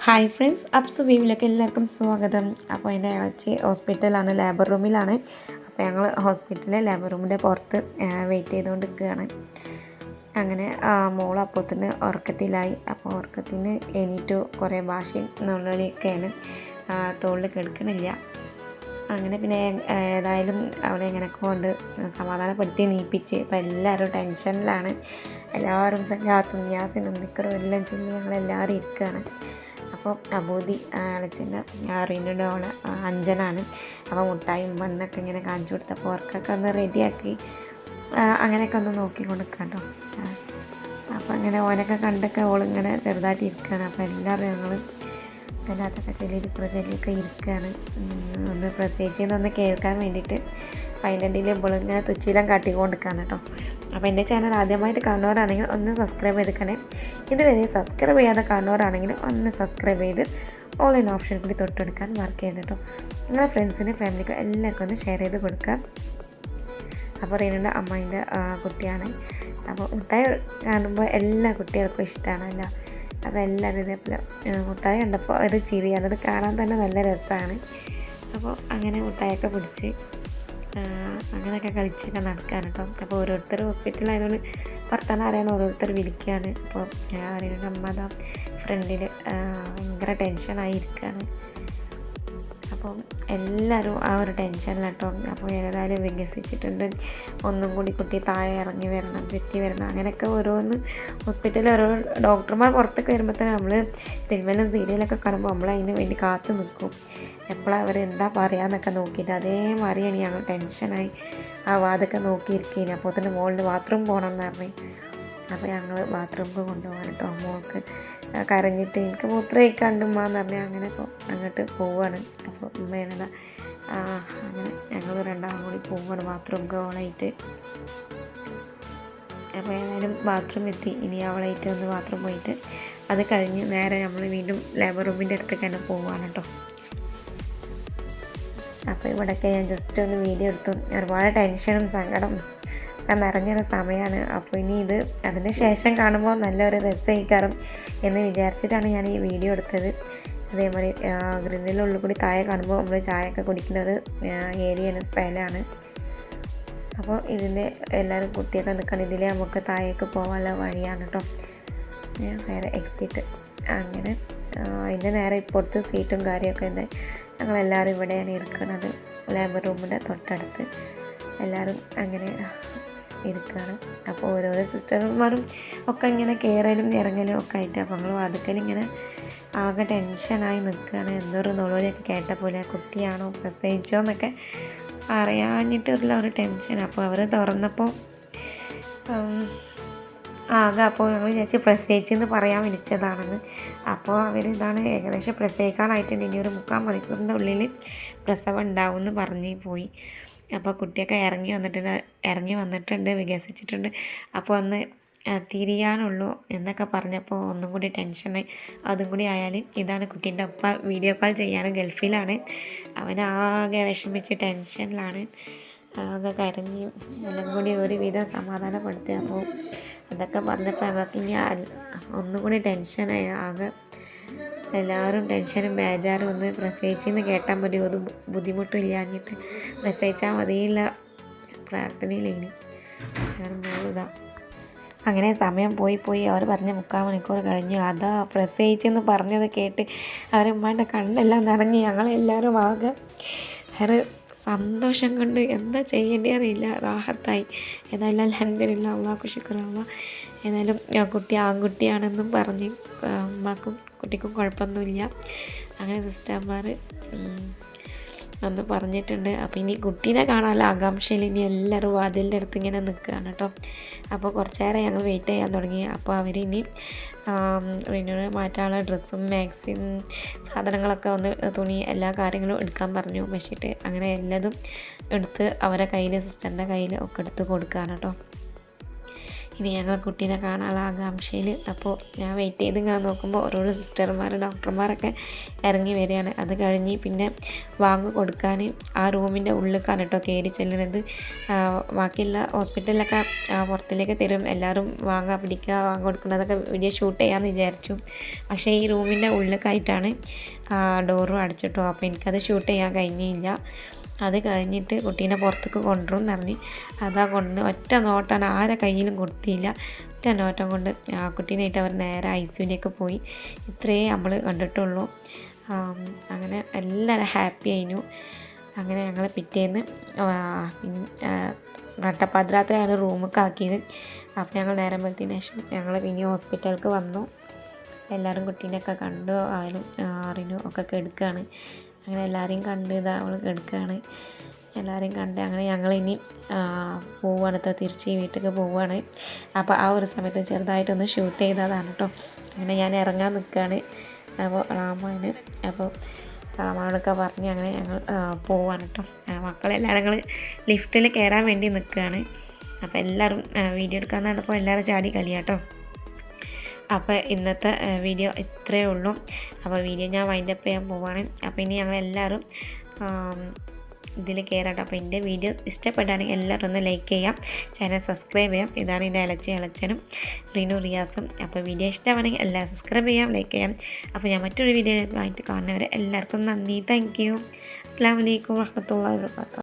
Hi friends, അപ്സു വീവിലേക്ക് എല്ലാവർക്കും സ്വാഗതം. അപ്പോൾ എൻ്റെ ഇളച്ചി ഹോസ്പിറ്റലാണ്, ലേബർ റൂമിലാണ്. അപ്പോൾ ഞങ്ങൾ ഹോസ്പിറ്റലിലെ ലേബർ റൂമിൻ്റെ പുറത്ത് വെയിറ്റ് ചെയ്തുകൊണ്ട് നിൽക്കുകയാണ്. അങ്ങനെ മോൾ അപ്പോഴത്തിന് ഉറക്കത്തിലായി. അപ്പോൾ ഉറക്കത്തിന് എണീറ്റു കുറേ ഭാഷയും നുള്ളിയൊക്കെയാണ്, തോളിൽ കിടക്കണില്ല. അങ്ങനെ പിന്നെ ഏതായാലും അവളെ എങ്ങനെയൊക്കെ കൊണ്ട് സമാധാനപ്പെടുത്തി നീപ്പിച്ച്. അപ്പോൾ എല്ലാവരും ടെൻഷനിലാണ്. എല്ലാവരും സലാത്തും യാസിനും നിക്കറും എല്ലാം ചൊല്ലി ഞങ്ങളെല്ലാവരും ഇരിക്കുകയാണ്. അപ്പോൾ അബൂദി അടച്ചിൻ്റെ റീനുടെ അവളെ അഞ്ജനാണ്. അപ്പോൾ മുട്ടായും മണ്ണൊക്കെ ഇങ്ങനെ കാണിച്ചു കൊടുത്തപ്പോൾ അവർക്കൊക്കെ ഒന്ന് റെഡിയാക്കി അങ്ങനെയൊക്കെ ഒന്ന് നോക്കിക്കൊണ്ട് കേട്ടോ. അപ്പോൾ അങ്ങനെ ഓനൊക്കെ കണ്ടൊക്കെ ഓളിങ്ങനെ ചെറുതായിട്ട് ഇരിക്കുകയാണ്. അപ്പോൾ എല്ലാവരും ഞങ്ങൾ സലാത്തൊക്കെ ചൊല്ലിയൊക്കെ ഇരിക്കുകയാണ്, ഒന്ന് പ്രത്യേകിച്ചൊന്ന് കേൾക്കാൻ വേണ്ടിയിട്ട്. അപ്പോൾ അതിൻ്റെ ഇടയിൽ ഇവളിങ്ങനെ തുച്ചിയിലും കാട്ടിക്കൊണ്ടിരിക്കുകയാണ് കേട്ടോ. അപ്പോൾ എൻ്റെ ചാനൽ ആദ്യമായിട്ട് കാണുന്നവരാണെങ്കിൽ ഒന്ന് സബ്സ്ക്രൈബ് ചെയ്തിരിക്കണേ. ഇതുവരെ സബ്സ്ക്രൈബ് ചെയ്യാതെ കാണുന്നവരാണെങ്കിൽ ഒന്ന് സബ്സ്ക്രൈബ് ചെയ്ത് ഓൺലൈൻ ഓപ്ഷൻ കൂടി തൊട്ടെടുക്കാൻ മാർക്ക് ചെയ്ത് കേട്ടോ. നിങ്ങളുടെ ഫ്രണ്ട്സിനും ഫാമിലിക്കും എല്ലാവർക്കും ഒന്ന് ഷെയർ ചെയ്ത് കൊടുക്കുക. അപ്പോൾ റീനുടെ അമ്മേൻ്റെ കുട്ടിയാണ്. അപ്പോൾ മുട്ടായി കാണുമ്പോൾ എല്ലാ കുട്ടികൾക്കും ഇഷ്ടമാണല്ലോ. അപ്പോൾ എല്ലാവരും ഇതേപോലെ മുട്ടായി കണ്ടപ്പോൾ ഒരു ചിരിയാണ്, അത് കാണാൻ തന്നെ നല്ല രസമാണ്. അപ്പോൾ അങ്ങനെ മുട്ടായൊക്കെ പിടിച്ച് അങ്ങനെയൊക്കെ കളിച്ചൊക്കെ നടക്കാൻ കേട്ടോ. അപ്പോൾ ഓരോരുത്തർ ഹോസ്പിറ്റലായതുകൊണ്ട് വർത്തമാനം അറിയാൻ ഓരോരുത്തർ വിളിക്കുകയാണ്. അപ്പോൾ അറിയുന്ന അമ്മ അതാ ഫ്രണ്ടിൽ ഭയങ്കര ടെൻഷനായിരിക്കുകയാണ്. അപ്പം എല്ലാവരും ആ ഒരു ടെൻഷനിലാട്ടോ. അപ്പോൾ ഏതായാലും വികസിച്ചിട്ടുണ്ട്, ഒന്നും കൂടി കുട്ടി താഴെ ഇറങ്ങി വരണം, ചുറ്റി വരണം, അങ്ങനെയൊക്കെ ഓരോന്ന് ഹോസ്പിറ്റലിൽ ഓരോ ഡോക്ടർമാർ പുറത്തൊക്കെ വരുമ്പോഴത്തേനും നമ്മൾ സിനിമയിലും സീരിയലൊക്കെ കാണുമ്പോൾ നമ്മൾ അതിന് വേണ്ടി കാത്തു നിൽക്കും, എപ്പോഴാണ് അവർ എന്താ പറയാമെന്നൊക്കെ നോക്കിയിട്ട്. അതേമാതിരിയാണ് ഞങ്ങൾ ടെൻഷനായി ആ വാതൊക്കെ നോക്കിയിരിക്കുകയാണ്. അപ്പോൾ തന്നെ മോളിൽ ബാത്റൂം പോകണം എന്ന് പറഞ്ഞു. അപ്പോൾ ഞങ്ങൾ ബാത്റൂമിൽ കൊണ്ടുപോകാൻ കേട്ടോ. മോൾക്ക് കരഞ്ഞിട്ട് എനിക്ക് മൂത്രം കഴിക്കാണ്ടുമ്മാന്ന് പറഞ്ഞാൽ അങ്ങനെ ഇപ്പോൾ അങ്ങോട്ട് പോവുകയാണ്. അപ്പോൾ ഉമ്മേനതാ അങ്ങനെ ഞങ്ങൾ രണ്ടാളും കൂടി പോവുകയാണ് ബാത്റൂമിൽ അവളായിട്ട്. അപ്പോൾ ഏതായാലും ബാത്റൂം എത്തി. ഇനി അവളായിട്ട് ഒന്ന് ബാത്റൂം പോയിട്ട് അത് കഴിഞ്ഞ് നേരെ നമ്മൾ വീണ്ടും ലേബർ റൂമിൻ്റെ അടുത്തേക്ക് തന്നെ പോവുകയാണ് കേട്ടോ. അപ്പോൾ ഇവിടെയൊക്കെ ഞാൻ ജസ്റ്റ് ഒന്ന് വീഡിയോ എടുത്തു. ഒരുപാട് ടെൻഷനും സങ്കടം ഒക്കെ നിറഞ്ഞൊരു സമയമാണ്. അപ്പോൾ ഇനി ഇത് അതിന് ശേഷം കാണുമ്പോൾ നല്ലൊരു രസമായിക്കാറും എന്ന് വിചാരിച്ചിട്ടാണ് ഞാൻ ഈ വീഡിയോ എടുത്തത്. അതേമാതിരി ഗ്രില്ലിൻ്റെ ഉള്ളിൽ കൂടി താഴെ കാണുമ്പോൾ നമ്മൾ ചായയൊക്കെ കുടിക്കുന്ന ഒരു ഏരിയയാണ്, സ്ഥലമാണ്. അപ്പോൾ ഇതിൻ്റെ എല്ലാവരും കുട്ടിയൊക്കെ നിൽക്കണം. ഇതിൽ നമുക്ക് താഴേക്ക് പോകാനുള്ള വഴിയാണ് കേട്ടോ, വേറെ എക്സിറ്റ്. അങ്ങനെ അതിൻ്റെ നേരെ ഇപ്പോഴത്തെ സീറ്റും കാര്യമൊക്കെ ഉണ്ട്. ഞങ്ങളെല്ലാവരും ഇവിടെയാണ് ഇരിക്കുന്നത്, ലേബർ റൂമിൻ്റെ തൊട്ടടുത്ത് എല്ലാവരും അങ്ങനെ ഇരിക്കുകയാണ്. അപ്പോൾ ഓരോരോ സിസ്റ്റർമാരും ഒക്കെ ഇങ്ങനെ കയറലും ഇറങ്ങലും ഒക്കെ ആയിട്ട്. അപ്പോൾ ഞങ്ങൾ വാതിക്കലിങ്ങനെ ആകെ ടെൻഷനായി നിൽക്കുകയാണ്. എന്തൊരു നുളവിലൊക്കെ കേട്ട പോലെ കുട്ടിയാണോ പ്രസവിച്ചോ എന്നൊക്കെ അറിയാഞ്ഞിട്ടുള്ള ഒരു ടെൻഷൻ. അപ്പോൾ അവർ തുറന്നപ്പോൾ അപ്പോൾ ഞങ്ങൾ വിചാരിച്ച് പ്രസവിച്ചെന്ന് പറയാൻ വിളിച്ചതാണെന്ന്. അപ്പോൾ ഇതാണ് ഏകദേശം പ്രസവിക്കാനായിട്ടുണ്ട്, ഇനി ഒരു 3/4 മണിക്കൂറിൻ്റെ ഉള്ളിൽ പ്രസവം ഉണ്ടാവും എന്ന് പറഞ്ഞ് പോയി. അപ്പോൾ കുട്ടിയൊക്കെ ഇറങ്ങി വന്നിട്ടുണ്ട്, വികസിച്ചിട്ടുണ്ട്. അപ്പോൾ ഒന്ന് തിരിയാനുള്ളൂ എന്നൊക്കെ പറഞ്ഞപ്പോൾ ഒന്നും കൂടി ടെൻഷനായി. അതും കൂടി ആയാൽ ഇതാണ് കുട്ടീൻ്റെ ഒപ്പ വീഡിയോ കോൾ ചെയ്യാണ്, ഗൾഫിലാണ്. അവനാകെ വിഷമിച്ച് ടെൻഷനിലാണ്, ആകെ കരഞ്ഞ് എല്ലാം കൂടി ഒരുവിധം സമാധാനപ്പെടുത്തി. അപ്പോൾ അതൊക്കെ പറഞ്ഞപ്പോൾ ഞങ്ങൾക്ക് ഇനി ഒന്നും കൂടി ടെൻഷനായി. ആകെ എല്ലാവരും ടെൻഷനും ബേജാറും ഒന്ന് പ്രസവിച്ചെന്ന് കേട്ടാൽ മതി, ഒരു ബുദ്ധിമുട്ടും ഇല്ലാഞ്ഞിട്ട് പ്രസവിച്ചാൽ മതിയില്ല പ്രാർത്ഥനയിലേന്. കാരണം മോളിതാ അങ്ങനെ സമയം പോയി അവർ പറഞ്ഞ 3/4 മണിക്കൂർ കഴിഞ്ഞു. അതാ പ്രസവിച്ചെന്ന് പറഞ്ഞത് കേട്ട് അവരമ്മേൻ്റെ കണ്ണെല്ലാം നിറഞ്ഞ് ഞങ്ങളെല്ലാവരും ആകെ വേറെ സന്തോഷം കൊണ്ട് എന്താ ചെയ്യേണ്ടതെന്നില്ല, റാഹത്തായി. ഏതായാലും അൽഹംദുലില്ലാ, അള്ളാഹു ശുക്റാണ്. ഏതായാലും കുട്ടി ആൺകുട്ടിയാണെന്നും പറഞ്ഞ് ഉമ്മാക്കും കുട്ടിക്കും കുഴപ്പമൊന്നുമില്ല, അങ്ങനെ സിസ്റ്റർമാർ ഒന്ന് പറഞ്ഞിട്ടുണ്ട്. അപ്പോൾ ഇനി കുട്ടീനെ കാണാനുള്ള ആകാംക്ഷയിൽ ഇനി എല്ലാവരും വാതിലിൻ്റെ അടുത്ത് ഇങ്ങനെ നിൽക്കുകയാണ് കേട്ടോ. അപ്പോൾ കുറച്ച് നേരം ഞങ്ങൾ വെയിറ്റ് ചെയ്യാൻ തുടങ്ങി. അപ്പോൾ അവരിനി റിനുവിന് മാറ്റാനുള്ള ഡ്രസ്സും മാക്സിൻ സാധനങ്ങളൊക്കെ ഒന്ന് തുണി എല്ലാ കാര്യങ്ങളും എടുക്കാൻ പറഞ്ഞു, ബെഡ്ഷീറ്റ് അങ്ങനെ എല്ലാതും എടുത്ത് അവരെ കയ്യിൽ സിസ്റ്ററിൻ്റെ കയ്യിൽ ഒക്കെ എടുത്ത് കൊടുക്കുകയാണ് കേട്ടോ. ഇനി ഞങ്ങൾ കുട്ടീനെ കാണാനുള്ള ആകാംക്ഷയിൽ അപ്പോൾ ഞാൻ വെയിറ്റ് ചെയ്ത് ഇങ്ങനെ നോക്കുമ്പോൾ ഓരോരോ സിസ്റ്റർമാർ ഡോക്ടർമാരൊക്കെ ഇറങ്ങി വരികയാണ്. അത് കഴിഞ്ഞ് പിന്നെ വാങ്ങ് കൊടുക്കാൻ ആ റൂമിൻ്റെ ഉള്ളിലേക്കാണ് കേട്ടോ കയറി ചെല്ലുന്നത്. ബാക്കിയുള്ള ഹോസ്പിറ്റലിലൊക്കെ പുറത്തിലേക്ക് തരും, എല്ലാവരും വാങ്ങാൻ പിടിക്കുക വാങ്ങി കൊടുക്കുന്നതൊക്കെ വീഡിയോ ഷൂട്ട് ചെയ്യാമെന്ന് വിചാരിച്ചു. പക്ഷേ ഈ റൂമിൻ്റെ ഉള്ളിലേക്കായിട്ടാണ് ഡോറും അടച്ചിട്ടോ. അപ്പോൾ എനിക്കത് ഷൂട്ട് ചെയ്യാൻ കഴിഞ്ഞില്ല. അത് കഴിഞ്ഞിട്ട് കുട്ടീനെ പുറത്തേക്ക് കൊണ്ടുവരും എന്ന് പറഞ്ഞ് അതാ കൊണ്ട് ഒറ്റ നോട്ടാണ്, ആരെ കയ്യിലും കൊടുത്തില്ല. ഒറ്റ നോട്ടം കൊണ്ട് കുട്ടീനായിട്ട് അവർ നേരെ ഐസിയുലേക്ക് പോയി. ഇത്രയേ നമ്മൾ കണ്ടിട്ടുള്ളൂ. അങ്ങനെ എല്ലാവരും ഹാപ്പി ആയിരുന്നു. അങ്ങനെ ഞങ്ങൾ പിറ്റേന്ന് നട്ടപ്പാതിരാത്രിയാണ് റൂമൊക്കെ ആക്കിയത്. അപ്പോൾ ഞങ്ങൾ നേരം വെളുത്തതിന് ശേഷം ഞങ്ങൾ പിന്നെ ഹോസ്പിറ്റലിലേക്ക് വന്നു. എല്ലാവരും കുട്ടീനെയൊക്കെ കണ്ടു, ആയാലും അറിഞ്ഞു ഒക്കെ കെടുക്കുകയാണ്. അങ്ങനെ എല്ലാവരെയും കണ്ട് ഇതാ അവൾ കെടുക്കുകയാണ്. എല്ലാവരെയും കണ്ട് അങ്ങനെ ഞങ്ങളിനി പോവുകയാണ്, തിരിച്ച് വീട്ടിലേക്ക് പോവുകയാണ്. അപ്പോൾ ആ ഒരു സമയത്ത് ചെറുതായിട്ടൊന്ന് ഷൂട്ട് ചെയ്തതാണ് കേട്ടോ. അങ്ങനെ ഞാൻ ഇറങ്ങാൻ നിൽക്കുകയാണ്. അപ്പോൾ റാമാണ്, അപ്പോൾ റാമാനോടൊക്കെ പറഞ്ഞ് അങ്ങനെ ഞങ്ങൾ പോവുകയാണ് കേട്ടോ. മക്കളെല്ലാവരും ഞങ്ങൾ ലിഫ്റ്റിൽ കയറാൻ വേണ്ടി നിൽക്കുകയാണ്. അപ്പോൾ എല്ലാവരും വീഡിയോ എടുക്കാൻ നടന്നപ്പോൾ എല്ലാവരും ചാടി കളിയാട്ടോ. അപ്പോൾ ഇന്നത്തെ വീഡിയോ ഇത്രയേ ഉള്ളൂ. അപ്പോൾ വീഡിയോ ഞാൻ വൈൻഡപ്പ് ചെയ്യാൻ പോവുകയാണ്. അപ്പോൾ ഇനി ഞങ്ങളെല്ലാവരും ഇതിൽ കയറാട്ടോ. അപ്പോൾ എൻ്റെ വീഡിയോ ഇഷ്ടപ്പെട്ടാണെങ്കിൽ എല്ലാവരും ഒന്ന് ലൈക്ക് ചെയ്യാം, ചാനൽ സബ്സ്ക്രൈബ് ചെയ്യാം. ഇതാണ് എൻ്റെ ഇളച്ചനും റീനു റിയാസും. അപ്പോൾ വീഡിയോ ഇഷ്ടമാണെങ്കിൽ എല്ലാവരും സബ്സ്ക്രൈബ് ചെയ്യാം, ലൈക്ക് ചെയ്യാം. അപ്പോൾ ഞാൻ മറ്റൊരു വീഡിയോ ആയിട്ട് കാണുന്നവരെ എല്ലാവർക്കും നന്ദി. Thank you. അസ്സലാമു അലൈക്കും വറഹ്മത്തുള്ളാഹി വബറകാതുഹു.